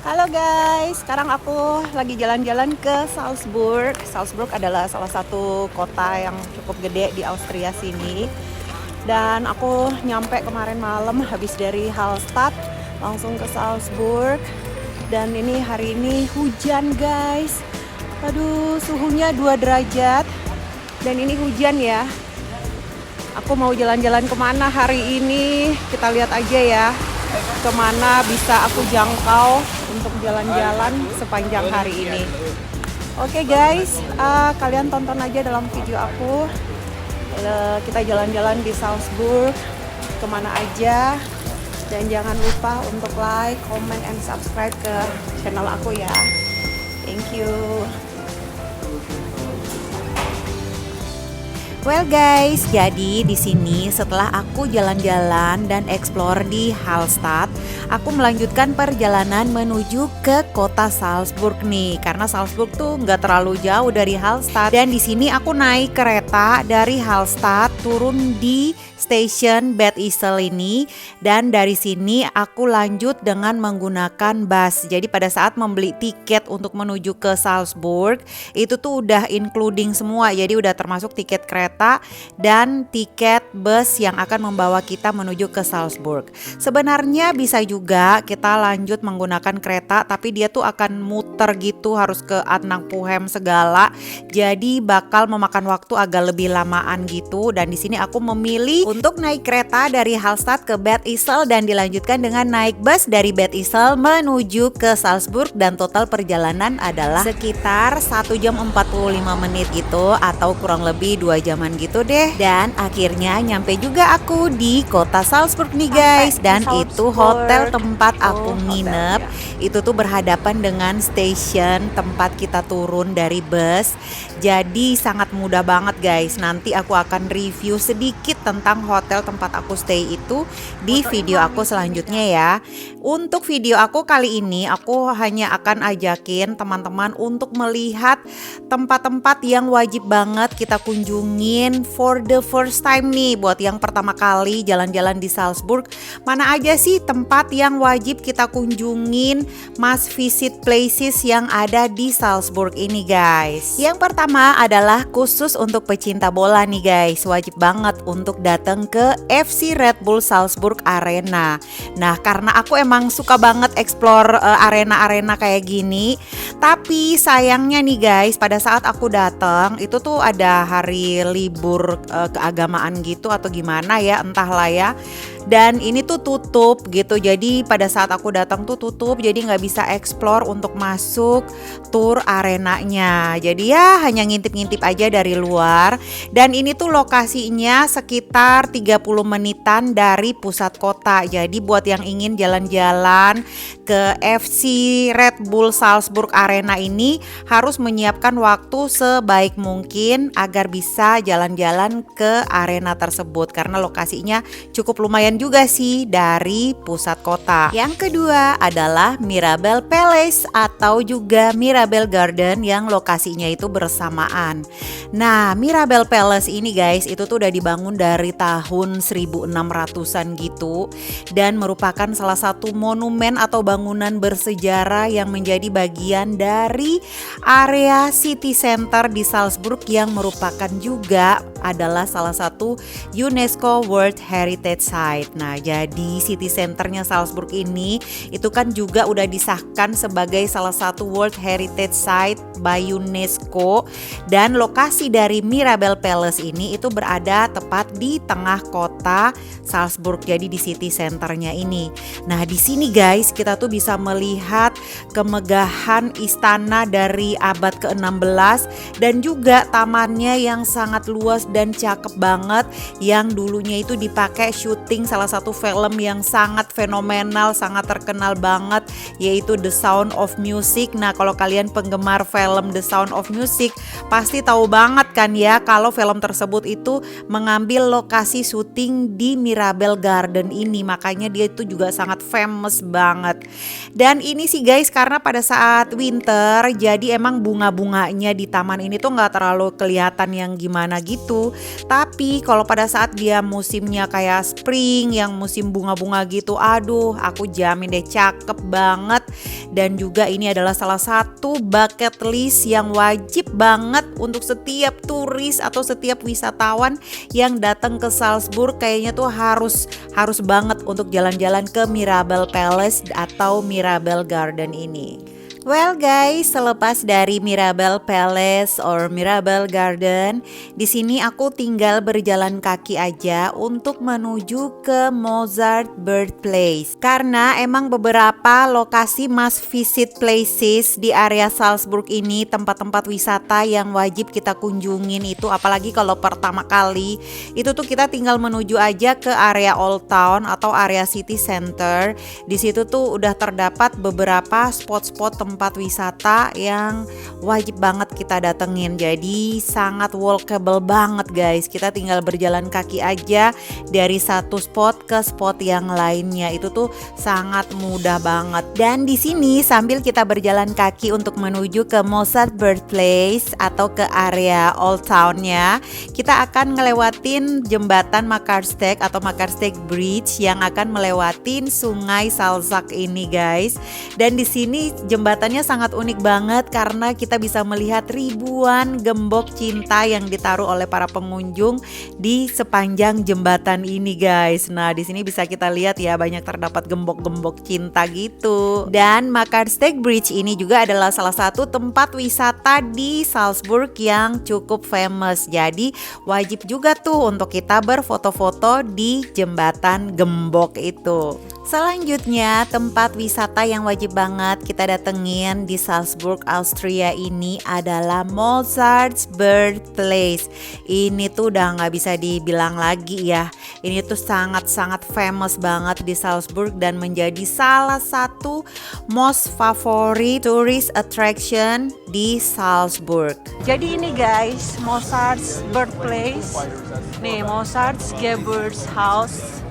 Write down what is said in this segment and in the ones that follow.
Halo guys, sekarang aku lagi jalan-jalan ke Salzburg. Salzburg adalah salah satu kota yang cukup gede di Austria sini. Dan aku nyampe kemarin malam habis dari Hallstatt langsung ke Salzburg. Dan ini hari ini hujan guys. Aduh, suhunya 2 derajat. Dan ini hujan ya. Aku mau jalan-jalan kemana hari ini? Kita lihat aja ya. Kemana bisa aku jangkau untuk jalan-jalan sepanjang hari ini. Oke guys, kalian tonton aja dalam video aku. Kita jalan-jalan di Salzburg, kemana aja. Dan jangan lupa untuk like, comment, and subscribe ke channel aku ya. Thank you. Well guys, jadi di sini setelah aku jalan-jalan dan explore di Hallstatt, aku melanjutkan perjalanan menuju ke kota Salzburg nih. Karena Salzburg tuh nggak terlalu jauh dari Hallstatt. Dan di sini aku naik kereta dari Hallstatt, turun di stasiun Bad Isel ini, dan dari sini aku lanjut dengan menggunakan bus. Jadi pada saat membeli tiket untuk menuju ke Salzburg, itu tuh udah including semua. Jadi udah termasuk tiket kereta dan tiket bus yang akan membawa kita menuju ke Salzburg. Sebenarnya bisa juga kita lanjut menggunakan kereta, tapi dia tuh akan muter gitu, harus ke Atnang-Puhem segala. Jadi bakal memakan waktu agak lebih lamaan gitu. Dan di sini aku memilih untuk naik kereta dari Hallstatt ke Bad Isel dan dilanjutkan dengan naik bus dari Bad Isel menuju ke Salzburg, dan total perjalanan adalah sekitar 1 jam 45 menit gitu, atau kurang lebih 2 jaman gitu deh. Dan akhirnya nyampe juga aku di kota Salzburg nih guys. Dan itu hotel tempat aku nginep itu tuh berhadapan dengan stasiun tempat kita turun dari bus. Jadi sangat mudah banget guys. Nanti aku akan review sedikit tentang hotel tempat aku stay itu di video aku selanjutnya ya. Untuk video aku kali ini aku hanya akan ajakin teman-teman untuk melihat tempat-tempat yang wajib banget kita kunjungin for the first time nih. Buat yang pertama kali jalan-jalan di Salzburg, mana aja sih tempat yang wajib kita kunjungin, must visit places yang ada di Salzburg ini guys. Yang pertama adalah khusus untuk pecinta bola nih guys, wajib banget untuk datang ke FC Red Bull Salzburg Arena. Nah, karena aku emang suka banget explore arena-arena kayak gini, tapi sayangnya nih guys, pada saat aku datang itu tuh ada hari libur keagamaan gitu atau gimana ya, entahlah ya. Dan ini tuh tutup gitu, jadi pada saat aku datang tuh tutup, jadi nggak bisa explore untuk masuk tour arenanya. Jadi ya hanya ngintip-ngintip aja dari luar. Dan ini tuh lokasinya sekitar 30 menitan dari pusat kota. Jadi buat yang ingin jalan-jalan ke FC Red Bull Salzburg Arena ini harus menyiapkan waktu sebaik mungkin agar bisa jalan-jalan ke arena tersebut, karena lokasinya cukup lumayan juga sih dari pusat kota. Yang kedua adalah Mirabel Palace atau juga Mirabel Garden yang lokasinya itu bersamaan. Nah, Mirabel Palace ini guys, itu tuh udah dibangun dari tahun 1600-an gitu, dan merupakan salah satu monumen atau bangunan bersejarah yang menjadi bagian dari area city center di Salzburg, yang merupakan juga adalah salah satu UNESCO World Heritage Site. Nah, jadi city centernya Salzburg ini itu kan juga udah disahkan sebagai salah satu World Heritage Site by UNESCO, dan lokasi dari Mirabel Palace ini itu berada tepat di tengah kota Salzburg, jadi di city centernya ini. Nah, di sini guys kita tuh bisa melihat kemegahan istana dari abad ke-16 dan juga tamannya yang sangat luas dan cakep banget, yang dulunya itu dipakai syuting salah satu film yang sangat fenomenal, sangat terkenal banget, yaitu The Sound of Music. Nah, kalau kalian penggemar film The Sound of Music pasti tahu banget kan ya kalau film tersebut itu mengambil lokasi syuting di Mirabel Garden ini, makanya dia itu juga sangat famous banget. Dan ini sih guys, karena pada saat winter jadi emang bunga-bunganya di taman ini tuh nggak terlalu kelihatan yang gimana gitu. Tapi kalau pada saat dia musimnya kayak spring pink yang musim bunga-bunga gitu. Aduh, aku jamin deh cakep banget. Dan juga ini adalah salah satu bucket list yang wajib banget untuk setiap turis atau setiap wisatawan yang datang ke Salzburg. Kayaknya tuh harus banget untuk jalan-jalan ke Mirabel Palace atau Mirabel Garden ini. Well guys, selepas dari Mirabel Palace or Mirabel Garden, di sini aku tinggal berjalan kaki aja untuk menuju ke Mozart Birthplace. Karena emang beberapa lokasi must visit places di area Salzburg ini, tempat-tempat wisata yang wajib kita kunjungin itu, apalagi kalau pertama kali, itu tuh kita tinggal menuju aja ke area Old Town atau area City Center. Di situ tuh udah terdapat beberapa spot-spot tempat wisata yang wajib banget kita datengin. Jadi sangat walkable banget guys. Kita tinggal berjalan kaki aja dari satu spot ke spot yang lainnya. Itu tuh sangat mudah banget. Dan di sini sambil kita berjalan kaki untuk menuju ke Mozart Birthplace atau ke area Old Town-nya, kita akan ngelewatin jembatan Makarsteg atau Makarsteg Bridge yang akan melewatin Sungai Salzach ini guys. Dan di sini jembatannya sangat unik banget karena kita bisa melihat ribuan gembok cinta yang ditaruh oleh para pengunjung di sepanjang jembatan ini guys. Nah, di sini bisa kita lihat ya, banyak terdapat gembok-gembok cinta gitu. Dan Makarsteg Bridge ini juga adalah salah satu tempat wisata di Salzburg yang cukup famous. Jadi wajib juga tuh untuk kita berfoto-foto di jembatan gembok itu. Selanjutnya, tempat wisata yang wajib banget kita datengin di Salzburg, Austria ini adalah Mozart's Birthplace. Ini tuh udah nggak bisa dibilang lagi ya. Ini tuh sangat-sangat famous banget di Salzburg dan menjadi salah satu most favorite tourist attraction di Salzburg. Jadi ini guys, Mozart's Birthplace. Nih, Mozart's Geburtshaus.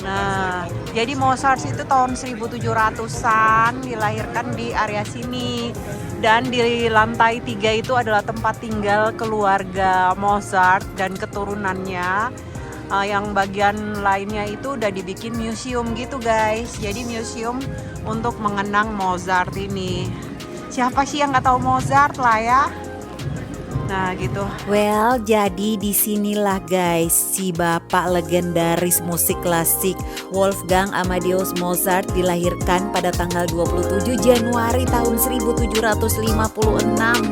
Nah, jadi Mozart itu tahun 1700-an dilahirkan di area sini. Dan di lantai 3 itu adalah tempat tinggal keluarga Mozart dan keturunannya. Yang bagian lainnya itu udah dibikin museum gitu guys. Jadi museum untuk mengenang Mozart ini. Siapa sih yang nggak tahu Mozart lah ya? Nah gitu. Well, jadi disinilah guys si bapak legendaris musik klasik Wolfgang Amadeus Mozart dilahirkan pada tanggal 27 Januari tahun 1756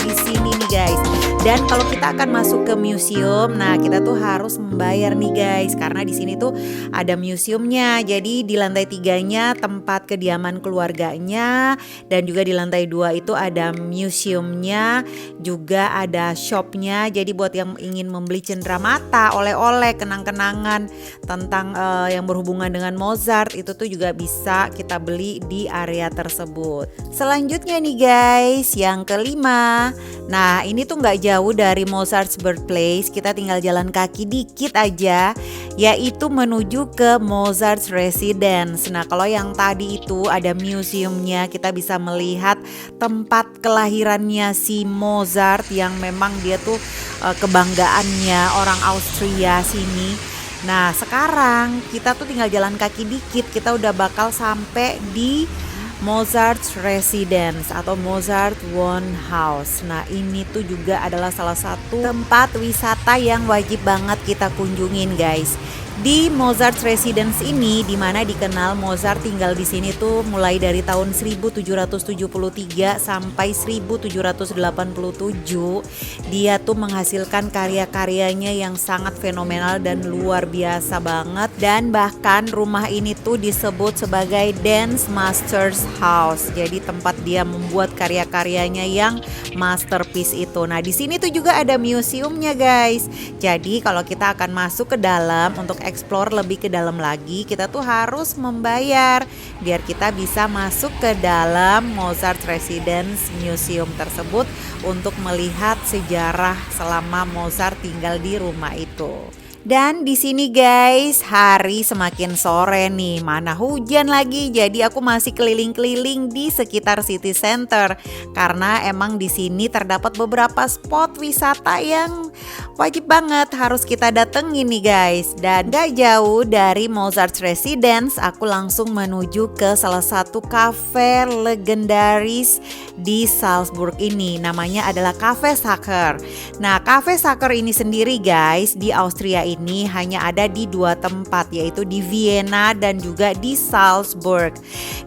di sini nih guys. Dan kalau kita akan masuk ke museum, nah kita tuh harus membayar nih guys, karena di sini tuh ada museumnya. Jadi di lantai 3-nya tempat kediaman keluarganya, dan juga di lantai 2 itu ada museumnya, juga ada shopnya. Jadi buat yang ingin membeli cenderamata, oleh-oleh, kenang-kenangan tentang yang berhubungan dengan Mozart, itu tuh juga bisa kita beli di area tersebut. Selanjutnya nih guys, yang kelima. Nah ini tuh nggak jauh dari Mozart's Birthplace, kita tinggal jalan kaki dikit aja, yaitu menuju ke Mozart's Residence. Nah kalau yang tadi itu ada museumnya, kita bisa melihat tempat kelahirannya si Mozart yang memang dia tuh kebanggaannya orang Austria sini. Nah sekarang kita tuh tinggal jalan kaki dikit, kita udah bakal sampai di Mozart's Residence atau Mozart Wohnhaus. Nah ini tuh juga adalah salah satu tempat wisata yang wajib banget kita kunjungin guys. Di Mozart's Residence ini, dimana dikenal Mozart tinggal di sini tuh mulai dari tahun 1773 sampai 1787. Dia tuh menghasilkan karya-karyanya yang sangat fenomenal dan luar biasa banget. Dan bahkan rumah ini tuh disebut sebagai Dance Master's House. Jadi tempat dia membuat karya-karyanya yang masterpiece itu. Nah di sini tuh juga ada museumnya guys. Jadi kalau kita akan masuk ke dalam untuk explore lebih ke dalam lagi, kita tuh harus membayar biar kita bisa masuk ke dalam Mozart Residence Museum tersebut untuk melihat sejarah selama Mozart tinggal di rumah itu. Dan di sini guys, hari semakin sore nih, mana hujan lagi. Jadi aku masih keliling-keliling di sekitar city center karena emang di sini terdapat beberapa spot wisata yang wajib banget harus kita datengin nih guys. Dan gak jauh dari Mozart's Residence, aku langsung menuju ke salah satu cafe legendaris di Salzburg ini. Namanya adalah Cafe Sacher. Nah, Cafe Sacher ini sendiri guys di Austria ini hanya ada di 2 tempat, yaitu di Vienna dan juga di Salzburg.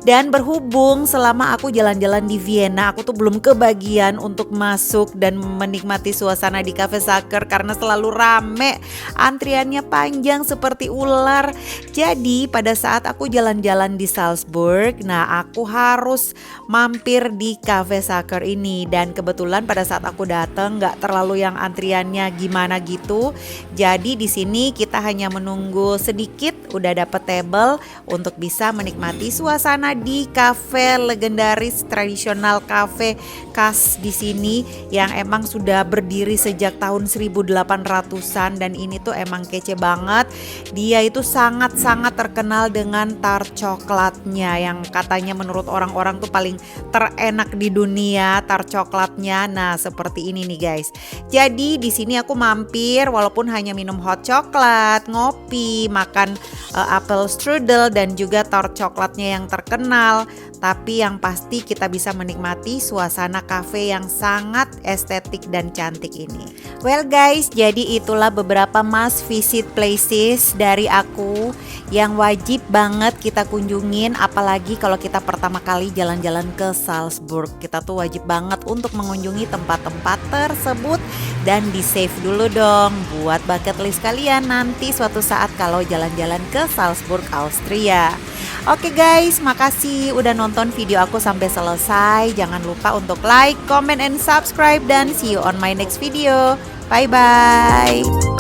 Dan berhubung selama aku jalan-jalan di Vienna, aku tuh belum kebagian untuk masuk dan menikmati suasana di Cafe Sacher karena selalu rame, antriannya panjang seperti ular. Jadi pada saat aku jalan-jalan di Salzburg, nah aku harus mampir di Cafe Sacher ini. Dan kebetulan pada saat aku datang nggak terlalu yang antriannya gimana gitu. Jadi di sini kita hanya menunggu sedikit, udah dapet table untuk bisa menikmati suasana di cafe legendaris tradisional cafe khas di sini yang emang sudah berdiri sejak tahun 1800-an dan ini tuh emang kece banget. Dia itu sangat-sangat terkenal dengan tart coklatnya yang katanya menurut orang-orang tuh paling terenak di dunia tart coklatnya. Nah, seperti ini nih guys. Jadi di sini aku mampir walaupun hanya minum hot coklat, ngopi, makan apple strudel dan juga tart coklatnya yang terkenal. Tapi yang pasti kita bisa menikmati suasana cafe yang sangat estetik dan cantik ini. Well guys, jadi itulah beberapa must visit places dari aku yang wajib banget kita kunjungin. Apalagi kalau kita pertama kali jalan-jalan ke Salzburg, kita tuh wajib banget untuk mengunjungi tempat-tempat tersebut. Dan di save dulu dong buat bucket list kalian nanti suatu saat kalau jalan-jalan ke Salzburg, Austria. Oke guys, makasih udah nonton video aku sampai selesai. Jangan lupa untuk like, comment, and subscribe. Dan see you on my next video. Bye-bye.